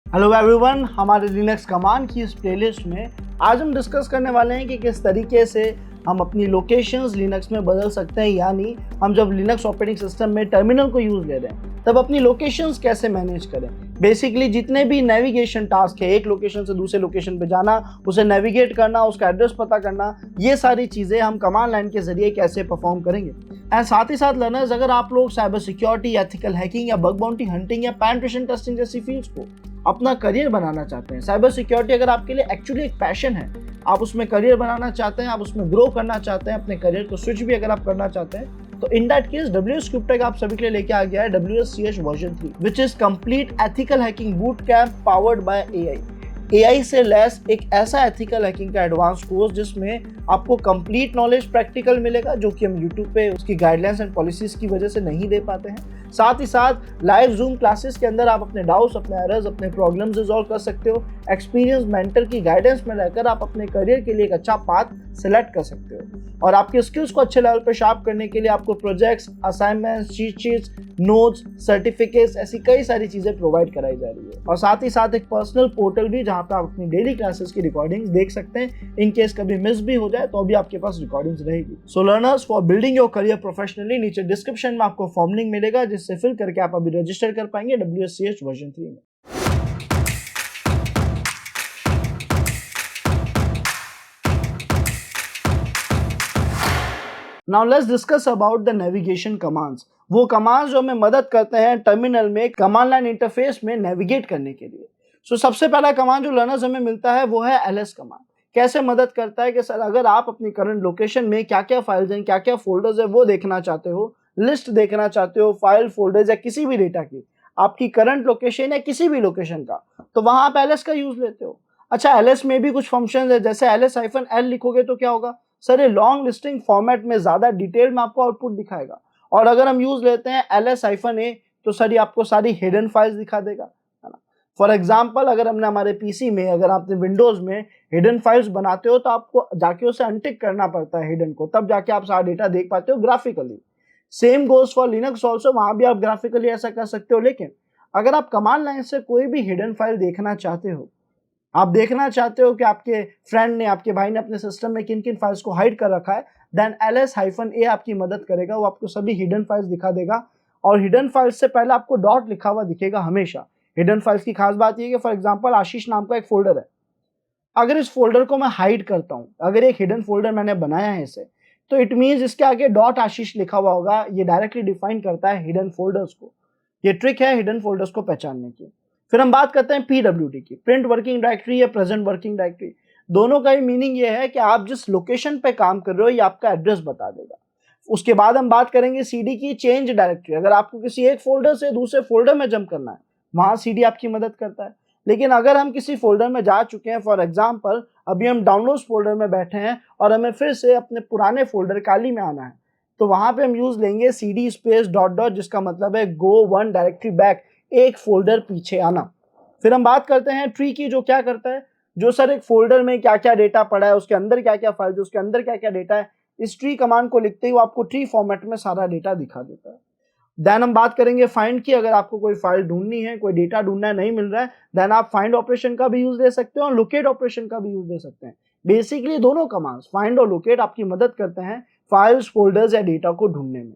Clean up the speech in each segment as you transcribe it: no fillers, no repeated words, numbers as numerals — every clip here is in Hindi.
हेलो एवरीवन, हमारे लिनक्स कमांड की इस प्लेलिस्ट में आज हम डिस्कस करने वाले हैं कि किस तरीके से हम अपनी लोकेशंस लिनक्स में बदल सकते हैं। यानी हम जब लिनक्स ऑपरेटिंग सिस्टम में टर्मिनल को यूज़ ले रहे हैं तब अपनी लोकेशंस कैसे मैनेज करें। बेसिकली जितने भी नेविगेशन टास्क है, एक लोकेशन से दूसरे लोकेशन पे जाना, उसे नेविगेट करना, उसका एड्रेस पता करना, ये सारी चीज़ें हम कमांड लाइन के जरिए कैसे परफॉर्म करेंगे। एंड साथ ही साथ लर्नर्स, अगर आप लोग साइबर सिक्योरिटी, एथिकल हैकिंग या बग बाउंटी हंटिंग या पेनिट्रेशन टेस्टिंग जैसी फील्ड्स को अपना करियर बनाना चाहते हैं, साइबर सिक्योरिटी अगर आपके लिए एक्चुअली एक पैशन है, आप उसमें करियर बनाना चाहते हैं, आप उसमें ग्रो करना चाहते हैं, अपने करियर को स्विच भी अगर आप करना चाहते हैं, तो इन दैट केस WS क्यूबटेक आप सभी के लिए लेके आ गया है WSCH version 3, which is complete ethical hacking boot camp powered by AI से लेस एक ऐसा एथिकल हैकिंग का एडवांस कोर्स जिसमें आपको कंप्लीट नॉलेज प्रैक्टिकल मिलेगा, जो कि हम यूट्यूब पे उसकी गाइडलाइंस एंड पॉलिसीज की वजह से नहीं दे पाते हैं। साथ ही साथ लाइव जूम क्लासेस के अंदर आप अपने डाउट्स, अपने एरर्स, अपने प्रॉब्लम्स रिजॉल्व कर सकते हो। एक्सपीरियंस मेंटर की गाइडेंस में रहकर आप अपने करियर के लिए एक अच्छा पाथ सेलेक्ट कर सकते हो। और आपके स्किल्स को अच्छे लेवल पे शार्प करने के लिए आपको projects, assignments, cheat sheets, notes, certificates, ऐसी कई सारी चीजें प्रोवाइड कराई जा रही है। और साथ ही साथ एक पर्सनल पोर्टल भी, जहां पे आप अपनी डेली क्लासेस की रिकॉर्डिंग्स देख सकते हैं। इन केस कभी मिस भी हो जाए तो भी आपके पास रिकॉर्डिंग्स रहेगी। सो learners, for building your career professionally, नीचे डिस्क्रिप्शन में आपको फॉर्म लिंक मिलेगा, जिससे फिल करके आप अभी रजिस्टर कर पाएंगे WSCH वर्जन 3 में। Now let's discuss about the navigation commands. वो कमांड्स जो हमें मदद करते हैं टर्मिनल में कमांड लाइन इंटरफेस में नेविगेट करने के लिए। सबसे पहला कमांड जो लर्नर्स हमें मिलता है वो है ls कमांड। कैसे मदद करता है कि सर, अगर आप अपनी करंट लोकेशन में क्या क्या फाइल्स हैं, क्या क्या फोल्डर्स है वो देखना चाहते हो, लिस्ट देखना चाहते हो फाइल, फोल्डर्स या किसी भी डेटा की, आपकी करंट लोकेशन या किसी भी लोकेशन का, तो वहां आप ls का यूज लेते हो। अच्छा, ls में भी कुछ फंक्शन है, जैसे ls-l लिखोगे तो क्या होगा सर, ये लॉन्ग लिस्टिंग फॉर्मेट में ज्यादा डिटेल में आपको आउटपुट दिखाएगा। और अगर हम यूज लेते हैं ls-a, तो सर ये आपको सारी हिडन फाइल्स दिखा देगा, है ना। फॉर एग्जांपल, अगर हमने हमारे पीसी में, अगर आपने विंडोज में हिडन फाइल्स बनाते हो तो आपको जाके उसे अनटिक करना पड़ता है हिडन को, तब जाके आप सारा डेटा देख पाते हो graphically. Same goes for Linux also, वहां भी आप ग्राफिकली ऐसा कर सकते हो। लेकिन अगर आप कमांड लाइन से कोई भी हिडन फाइल देखना चाहते हो, आप देखना चाहते हो कि आपके फ्रेंड ने, आपके भाई ने अपने सिस्टम में किन किन फाइल्स को हाइड कर रखा है, देन ls-a आपकी मदद करेगा। वो आपको सभी हिडन फाइल्स दिखा देगा। और हिडन फाइल्स से पहले आपको डॉट लिखा हुआ दिखेगा हमेशा। हिडन फाइल्स की खास बात यह है कि फॉर एग्जांपल आशीष नाम का एक फोल्डर है, अगर इस फोल्डर को मैं हाइड करता हूं, अगर एक हिडन फोल्डर मैंने बनाया है इसे, तो इट मींस इसके आगे डॉट आशीष लिखा हुआ होगा। ये डायरेक्टली डिफाइन करता है हिडन फोल्डर्स को। ये ट्रिक है हिडन फोल्डर्स को पहचानने की। फिर हम बात करते हैं PWD की, प्रिंट वर्किंग डायरेक्टरी या प्रेजेंट वर्किंग डायरेक्टरी। दोनों का ही मीनिंग ये है कि आप जिस लोकेशन पे काम कर रहे हो ये आपका एड्रेस बता देगा। उसके बाद हम बात करेंगे CD की, चेंज डायरेक्टरी। अगर आपको किसी एक फोल्डर से दूसरे फोल्डर में जंप करना है, वहां CD आपकी मदद करता है। लेकिन अगर हम किसी फोल्डर में जा चुके हैं, फॉर एग्जाम्पल अभी हम डाउनलोड्स फोल्डर में बैठे हैं और हमें फिर से अपने पुराने फोल्डर काली में आना है, तो वहां पे हम यूज लेंगे CD स्पेस डॉट डॉट, जिसका मतलब है गो 1 डायरेक्टरी बैक, एक फोल्डर पीछे आना। फिर हम बात करते हैं ट्री की, जो क्या करता है, जो सर एक फोल्डर में क्या क्या डेटा पड़ा है, उसके अंदर क्या क्या फाइल, उसके अंदर क्या क्या डेटा है, इस ट्री कमांड को लिखते ही वो आपको ट्री फॉर्मेट में सारा डेटा दिखा देता है। देन हम बात करेंगे फाइंड की। अगर आपको कोई फाइल ढूंढनी है, कोई डेटा ढूंढना है, नहीं मिल रहा है, देन आप फाइंड ऑपरेशन का भी यूज ले सकते हो और लोकेट ऑपरेशन का भी यूज ले सकते हैं। बेसिकली दोनों कमांड्स, फाइंड और लोकेट, आपकी मदद करते हैं फाइल्स, फोल्डर्स या डेटा को ढूंढने में।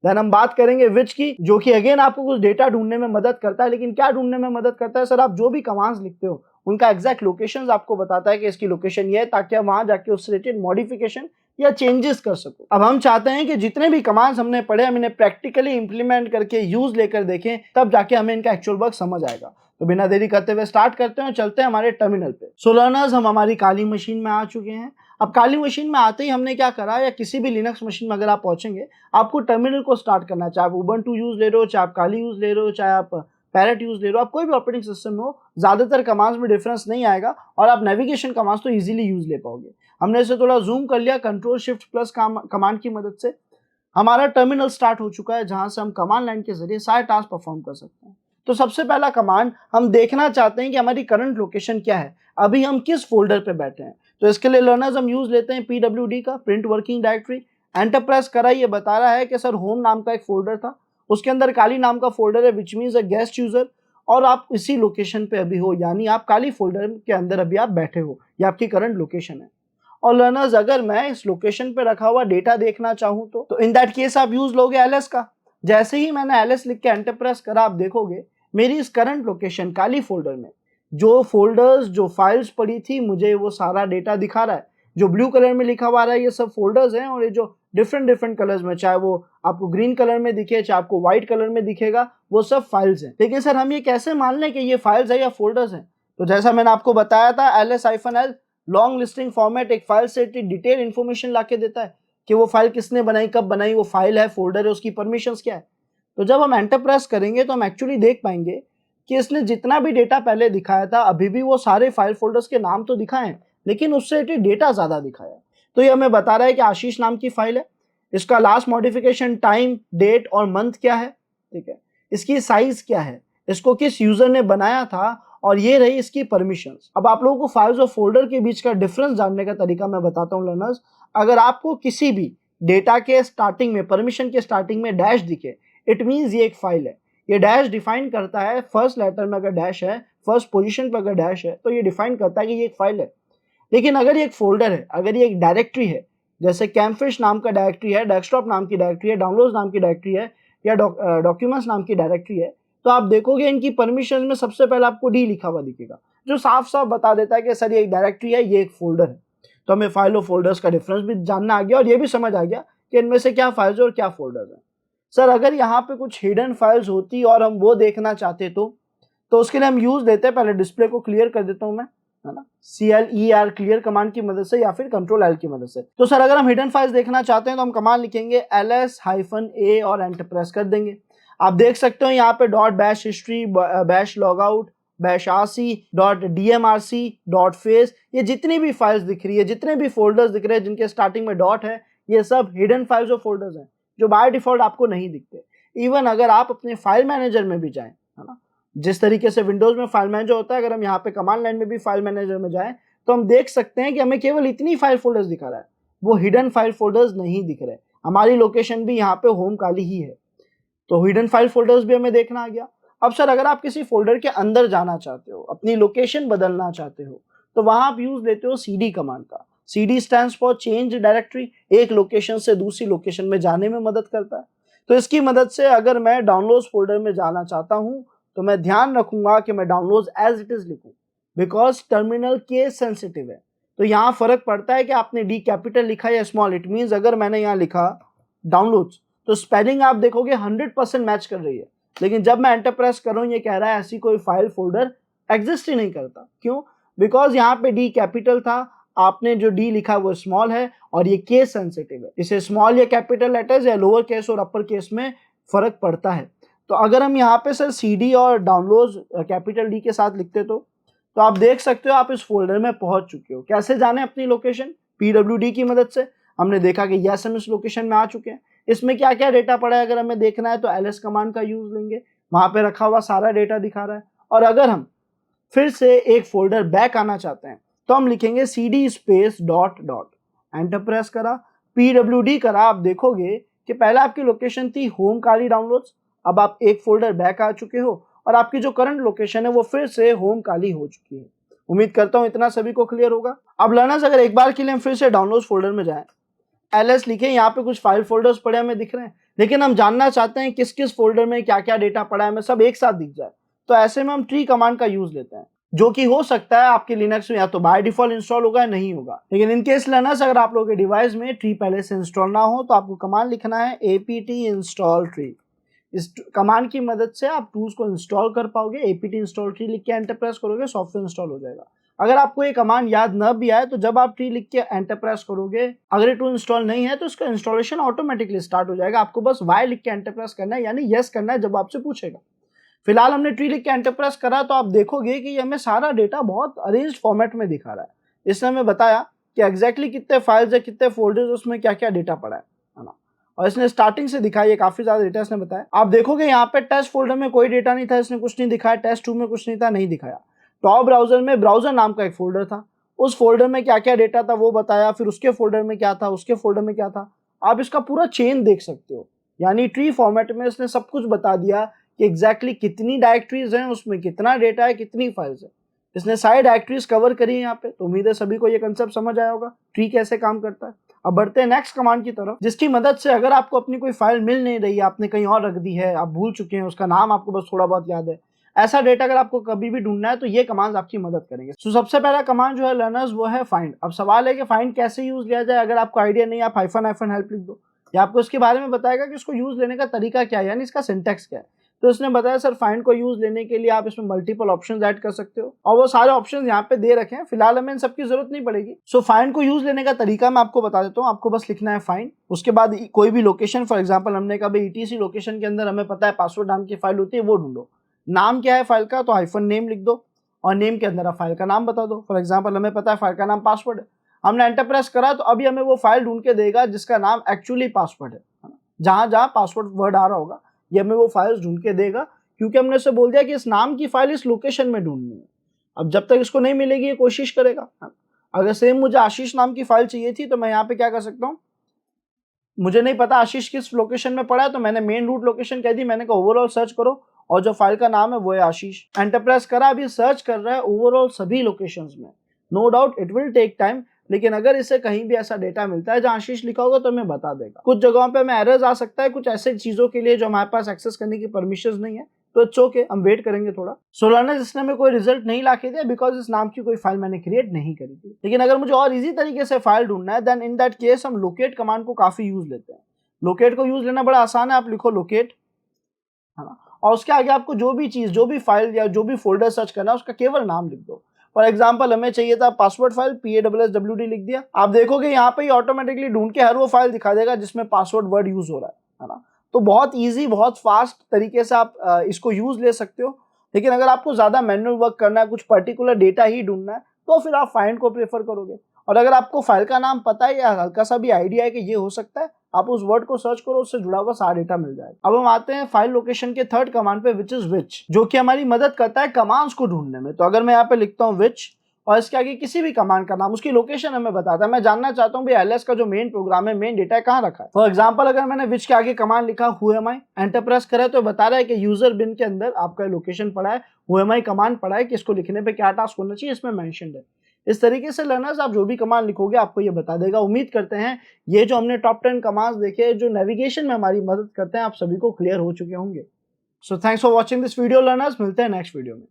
देन हम बात करेंगे विच की, जो कि अगेन आपको कुछ डेटा ढूंढने में मदद करता है। लेकिन क्या ढूंढने में मदद करता है सर, आप जो भी कमांड्स लिखते हो उनका एग्जैक्ट लोकेशन आपको बताता है कि इसकी लोकेशन ये है, ताकि आप वहां जाके उससे रिलेटेड मॉडिफिकेशन या चेंजेस कर सको। अब हम चाहते हैं कि जितने भी कमांड्स हमने पढ़े, हम इन्हें प्रैक्टिकली इंप्लीमेंट करके यूज लेकर देखें, तब जाके हमें इनका एक्चुअल वर्क समझ आएगा। तो बिना देरी करते हुए स्टार्ट करते हैं और चलते हैं हमारे टर्मिनल पे। सो लर्नर्स, हम हमारी काली मशीन में आ चुके हैं। अब काली मशीन में आते ही हमने क्या करा, या किसी भी लिनक्स मशीन में अगर आप पहुंचेंगे, आपको टर्मिनल को स्टार्ट करना है। चाहे आप उबंटू यूज ले रहे हो, चाहे आप काली यूज ले रहे हो, चाहे आप पैरेट यूज ले रहे हो, आप कोई भी ऑपरेटिंग सिस्टम हो, ज्यादातर कमांड्स में डिफरेंस नहीं आएगा और आप नेविगेशन कमांड्स तो इजीली यूज ले पाओगे। हमने इसे थोड़ा जूम कर लिया Ctrl+Shift+ कमांड की मदद से। हमारा टर्मिनल स्टार्ट हो चुका है, जहां से हम कमांड लाइन के जरिए सारे टास्क परफॉर्म कर सकते हैं। तो सबसे पहला कमांड, हम देखना चाहते हैं कि हमारी करंट लोकेशन क्या है, अभी हम किस फोल्डर पे बैठे हैं। तो इसके लिए लर्नर्स हम यूज लेते हैं PWD का, print working directory. Enter press करा, ये बता रहा है कि सर होम नाम का एक फोल्डर था, उसके अंदर काली नाम का फोल्डर है, which means a guest user. और आप इसी लोकेशन पे अभी हो, यानी आप काली फोल्डर के अंदर अभी आप बैठे हो, ये आपकी करंट लोकेशन है। और लर्नर्स, अगर मैं इस लोकेशन पे रखा हुआ डेटा देखना चाहूँ तो इन दैट केस आप यूज लोगे एलएस का। जैसे ही मैंने एलएस लिख के एंटर प्रेस करा, आप देखोगे मेरी इस करंट लोकेशन काली फोल्डर में जो फोल्डर्स, जो फाइल्स पड़ी थी, मुझे वो सारा डेटा दिखा रहा है। जो ब्लू कलर में लिखा हुआ आ रहा है ये सब फोल्डर्स हैं, और ये जो डिफरेंट डिफरेंट कलर्स में, चाहे वो आपको ग्रीन कलर में दिखे, चाहे आपको व्हाइट कलर में दिखेगा, वो सब फाइल्स हैं। लेकिन सर हम ये कैसे मान लें कि ये फाइल्स है या फोल्डर्स हैं? तो जैसा मैंने आपको बताया था, ls-l लॉन्ग लिस्टिंग फॉर्मेट एक फाइल से डिटेल इंफॉर्मेशन लाके देता है कि वो फाइल किसने बनाई, कब बनाई, वो फाइल है, फोल्डर है, उसकी परमिशंस क्या है। तो जब हम एंटर प्रेस करेंगे तो हम एक्चुअली देख पाएंगे कि इसने जितना भी डेटा पहले दिखाया था, अभी भी वो सारे फाइल फोल्डर्स के नाम तो दिखाए हैं, लेकिन उससे डेटा ज्यादा दिखाया है। तो ये हमें बता रहा है कि आशीष नाम की फाइल है, इसका लास्ट मॉडिफिकेशन टाइम, डेट और मंथ क्या है, ठीक है, इसकी साइज क्या है, इसको किस यूजर ने बनाया था, और ये रही इसकी परमिशंस। अब आप लोगों को फाइल्स और फोल्डर के बीच का डिफरेंस जानने का तरीका मैं बताता हूँ लर्नर्स। अगर आपको किसी भी डेटा के स्टार्टिंग में, परमिशन के स्टार्टिंग में डैश दिखे, इट मीन्स ये एक फाइल है। ये डैश डिफाइन करता है, फर्स्ट लेटर में अगर डैश है, फर्स्ट पोजीशन पर अगर डैश है, तो ये डिफाइन करता है कि ये एक फाइल है। लेकिन अगर ये एक फोल्डर है, अगर ये एक डायरेक्टरी है, जैसे कैम्फिश नाम का डायरेक्टरी है, डेस्कटॉप नाम की डायरेक्टरी है, डाउनलोड्स नाम की डायरेक्टरी है, या डॉक्यूमेंट्स नाम की डायरेक्टरी है, तो आप देखोगे इनकी परमिशन में सबसे पहले आपको डी लिखा हुआ दिखेगा, जो साफ साफ बता देता है कि सर ये एक डायरेक्टरी है, ये एक फोल्डर है। तो हमें फाइल और फोल्डर्स का डिफरेंस भी जानना आ गया, और ये भी समझ आ गया कि इनमें से क्या फाइल्स और क्या फोल्डर्स हैं। सर अगर यहाँ पे कुछ हिडन फाइल्स होती और हम वो देखना चाहते तो उसके लिए हम यूज लेते हैं, पहले डिस्प्ले को क्लियर कर देता हूं मैं, है ना, CLER क्लियर कमांड की मदद से या फिर Ctrl-L की मदद से। तो सर अगर हम हिडन फाइल्स देखना चाहते हैं तो हम कमांड लिखेंगे ls-a और एंटर प्रेस कर देंगे। आप देख सकते हो यहाँ पे .bash history, bash logout, bash rc, .dmrc, .face, ये जितनी भी फाइल्स दिख रही है, जितने भी फोल्डर्स दिख रहे हैं जिनके स्टार्टिंग में डॉट है, ये सब हिडन फाइल्स और फोल्डर्स हैं जो बाय डिफॉल्ट आपको नहीं दिखते। इवन अगर आप अपने फाइल मैनेजर में भी जाएं, है ना, जिस तरीके से विंडोज में फाइल मैनेजर होता है, अगर हम यहाँ पे कमांड लाइन में भी फाइल मैनेजर में जाएं तो हम देख सकते हैं कि हमें केवल इतनी फाइल फोल्डर्स दिखा रहा है, वो हिडन फाइल फोल्डर्स नहीं दिख रहे। हमारी लोकेशन भी यहाँ पे होम काली ही है, तो हिडन फाइल फोल्डर्स भी हमें देखना आ गया। अब सर अगर आप किसी फोल्डर के अंदर जाना चाहते हो, अपनी लोकेशन बदलना चाहते हो, तो वहां आप यूज लेते हो CD कमांड का। CD stands for change directory, एक लोकेशन से दूसरी लोकेशन में जाने में मदद करता है। तो इसकी मदद से अगर मैं डाउनलोड्स फोल्डर में जाना चाहता हूं तो मैं ध्यान रखूंगा कि मैं डाउनलोड्स एज इट इज लिखूं, बिकॉज टर्मिनल केस सेंसिटिव है। तो यहाँ फर्क पड़ता है कि आपने D कैपिटल लिखा या स्मॉल। इट मीन्स अगर मैंने यहाँ लिखा डाउनलोड्स तो स्पेलिंग आप देखोगे 100% मैच कर रही है, लेकिन जब मैं एंटर प्रेस कर रहा हूं ये कह रहा है ऐसी कोई फाइल फोल्डर एग्जिस्ट ही नहीं करता। क्यों? बिकॉज यहाँ पे D कैपिटल था, आपने जो D लिखा वो स्मॉल है, और ये केस सेंसिटिव है। इसे स्मॉल या कैपिटल लेटर्स या लोअर केस और अपर केस में फर्क पड़ता है। तो अगर हम यहाँ पे सर CD और डाउनलोड्स कैपिटल D के साथ लिखते तो आप देख सकते हो आप इस फोल्डर में पहुंच चुके हो। कैसे जाने अपनी लोकेशन? PWD की मदद से। हमने देखा कि यस हम इस लोकेशन में आ चुके हैं। इसमें क्या क्या डेटा पड़ा है अगर हमें देखना है तो ls कमांड का यूज लेंगे, वहां पे रखा हुआ सारा डेटा दिखा रहा है। और अगर हम फिर से एक फोल्डर बैक आना चाहते हैं तो हम लिखेंगे CD space dot dot, enter press करा, PWD करा। आप देखोगे कि पहले आपकी लोकेशन थी होम काली डाउनलोड्स, अब आप एक फोल्डर बैक आ चुके हो और आपकी जो करंट लोकेशन है वो फिर से होम काली हो चुकी है। उम्मीद करता हूं इतना सभी को क्लियर होगा। अब लर्नर्स अगर एक बार के लिए हम फिर से डाउनलोड्स फोल्डर में जाएं, ls लिखे, यहाँ पे कुछ फाइल फोल्डर्स पड़े हमें दिख रहे हैं, लेकिन हम जानना चाहते हैं किस किस फोल्डर में क्या क्या डेटा पड़ा है, हमें सब एक साथ दिख जाए। तो ऐसे में हम ट्री कमांड का यूज लेते हैं, जो कि हो सकता है आपके लिनक्स में या तो बाय डिफॉल्ट इंस्टॉल होगा या नहीं होगा। लेकिन इन केस लर्नर्स अगर आप लोगों के डिवाइस में ट्री पहले से इंस्टॉल ना हो तो आपको कमांड लिखना है apt install tree। इस कमांड की मदद से आप टूल्स को इंस्टॉल कर पाओगे। apt install tree लिख के एंटर प्रेस करोगे, सॉफ्टवेयर इंस्टॉल हो जाएगा। अगर आपको ये कमांड याद न भी आए तो जब आप ट्री लिख के एंटर प्रेस करोगे, अगर ये टूल इंस्टॉल नहीं है तो इसका इंस्टॉलेशन ऑटोमेटिकली स्टार्ट हो जाएगा। आपको बस y लिख के एंटर प्रेस करना है, यानी यस करना है जब आपसे पूछेगा। फिलहाल हमने ट्री लिख के एंटर प्रेस करा तो आप देखोगे कि हमें सारा डेटा बहुत अरेंज्ड फॉर्मेट में दिखा रहा है। इसने हमें बताया कि एग्जैक्टली कितने फाइल्स है, कितने फोल्डर्स, उसमें क्या क्या डेटा पड़ा है ना। और इसने स्टार्टिंग से दिखाई है, काफी ज्यादा डेटा इसने बताया। आप देखोगे यहाँ पे टेस्ट फोल्डर में कोई डेटा नहीं था, इसने कुछ नहीं दिखाया, टेस्ट 2 में कुछ नहीं था, नहीं दिखाया। टॉप ब्राउजर में ब्राउजर नाम का एक फोल्डर था, उस फोल्डर में क्या क्या डेटा था वो बताया, फिर उसके फोल्डर में क्या था, उसके फोल्डर में क्या था। आप इसका पूरा चेन देख सकते हो, यानी ट्री फॉर्मेट में इसने सब कुछ बता दिया कि एग्जैक्टली कितनी डायरेक्टरीज हैं, उसमें कितना डेटा है, कितनी फाइल्स है। इसने सारी डायरेक्टरीज कवर करी है यहाँ पे। तो उम्मीद है सभी को ये कंसेप्ट समझ आया होगा, ट्री कैसे काम करता है। अब बढ़ते हैं नेक्स्ट कमांड की तरफ, जिसकी मदद से अगर आपको अपनी कोई फाइल मिल नहीं रही है, आपने कहीं और रख दी है, आप भूल चुके हैं, उसका नाम आपको बस थोड़ा बहुत याद है, ऐसा डेटा अगर आपको कभी भी ढूंढना है तो ये कमांड्स आपकी मदद करेंगे। तो सबसे पहला कमांड जो है लर्नर्स वो है फाइंड। अब सवाल है कि फाइंड कैसे यूज लिया जाए। अगर आपको आइडिया नहीं है आप हाइफन हाइफन हेल्प लिख दो, या आपको इसके बारे में बताएगा कि इसको यूज लेने का तरीका क्या है, यानी इसका सिंटेक्स क्या है। तो इसने बताया सर फाइंड को यूज लेने के लिए आप इसमें मल्टीपल ऑप्शंस ऐड कर सकते हो, और वो सारे ऑप्शंस यहाँ पे दे रखे हैं। फिलहाल हमें इन सबकी जरूरत नहीं पड़ेगी। सो फाइंड को यूज लेने का तरीका मैं आपको बता देता हूँ। आपको बस लिखना है फाइंड, उसके बाद कोई भी लोकेशन, फॉर एग्जाम्पल हमने कहा भाई ETC लोकेशन के अंदर हमें पता है पासवर्ड नाम की फाइल होती है, वो ढूंढो। नाम क्या है फाइल का, तो हाइफन नेम लिख दो, और नेम के अंदर आप फाइल का नाम बता दो। फॉर एग्जाम्पल हमें पता है फाइल का नाम पासवर्ड है, हमने एंटर प्रेस करा तो अभी हमें वो फाइल ढूंढ के देगा जिसका नाम एक्चुअली पासवर्ड है। जहां जहां पासवर्ड वर्ड आ रहा होगा ये हमें वो फाइल्स ढूंढ के देगा, क्योंकि हमने उसे बोल दिया कि इस नाम की फाइल इस लोकेशन में ढूंढनी है। अब जब तक इसको नहीं मिलेगी ये कोशिश करेगा। अगर सेम मुझे आशीष नाम की फाइल चाहिए थी तो मैं यहाँ पे क्या कर सकता हूँ, मुझे नहीं पता आशीष किस लोकेशन में पड़ा है, तो मैंने मेन रूट लोकेशन कह दी, मैंने कहा ओवरऑल सर्च करो और जो फाइल का नाम है वो है आशीष। एंटर प्रेस करा, अभी सर्च कर रहा है ओवरऑल सभी लोकेशंस में। No doubt it will take time, लेकिन अगर इसे कहीं भी ऐसा डेटा मिलता है जहां आशीष लिखा होगा तो हमें बता देगा। कुछ जगहों पे हमें एरर्स आ सकता है, कुछ ऐसे चीजों के लिए जो हमारे पास एक्सेस करने की परमिशन नहीं है, तो इट्स ओके, हम वेट करेंगे थोड़ा। सोलाना जिसने हमें कोई रिजल्ट नहीं लाके दिया बिकॉज इस नाम की कोई फाइल मैंने क्रिएट नहीं करी थी। लेकिन अगर मुझे और इजी तरीके से फाइल ढूंढना है देन इन दैट केस हम लोकेट कमांड को काफी यूज लेते हैं। लोकेट को यूज लेना बड़ा आसान है, आप लिखो लोकेट, है ना, और उसके आगे आपको जो भी चीज, जो भी फाइल या जो भी फोल्डर सर्च करना है उसका केवल नाम लिख दो। फॉर एग्जाम्पल हमें चाहिए था पासवर्ड फाइल, PASSWD लिख दिया। आप देखोगे यहाँ पे ऑटोमेटिकली ढूंढ के हर वो फाइल दिखा देगा जिसमें पासवर्ड वर्ड यूज हो रहा है ना। तो बहुत ईजी, बहुत फास्ट तरीके से आप इसको यूज ले सकते हो। लेकिन अगर आपको ज्यादा मैनुअल वर्क करना है, कुछ पर्टिकुलर डेटा ही ढूंढना है, तो फिर आप फाइंड को प्रेफर करोगे। और अगर आपको फाइल का नाम पता है या हल्का सा भी आइडिया है कि ये हो सकता है, आप उस वर्ड को सर्च करो, उससे जुड़ा हुआ सारा डेटा मिल जाएगा। अब हम आते हैं फाइल लोकेशन के थर्ड कमांड पे, विच इज विच, जो कि हमारी मदद करता है कमांड्स को ढूंढने में। तो अगर मैं यहाँ पे लिखता हूँ विच और इसके आगे किसी भी कमांड का नाम, उसकी लोकेशन हमें बताता है। मैं जानना चाहता हूँ भाई LS का जो मेन प्रोग्राम है, मेन डेटा कहाँ रखा है। फॉर एग्जाम्पल अगर मैंने विच के आगे कमांड लिखा who am I, enter press करा तो बता रहा है कि यूजर बिन के अंदर आपका लोकेशन पड़ा है, हु एम आई कमांड पड़ा है कि इसको लिखने पे क्या टास्क होना चाहिए, इसमें मेंशन्ड है। इस तरीके से लर्नर्स आप जो भी कमांड लिखोगे आपको ये बता देगा। उम्मीद करते हैं ये जो हमने टॉप 10 कमांड्स देखे जो नेविगेशन में हमारी मदद करते हैं, आप सभी को क्लियर हो चुके होंगे। So thanks for watching this video learners, मिलते हैं नेक्स्ट वीडियो में।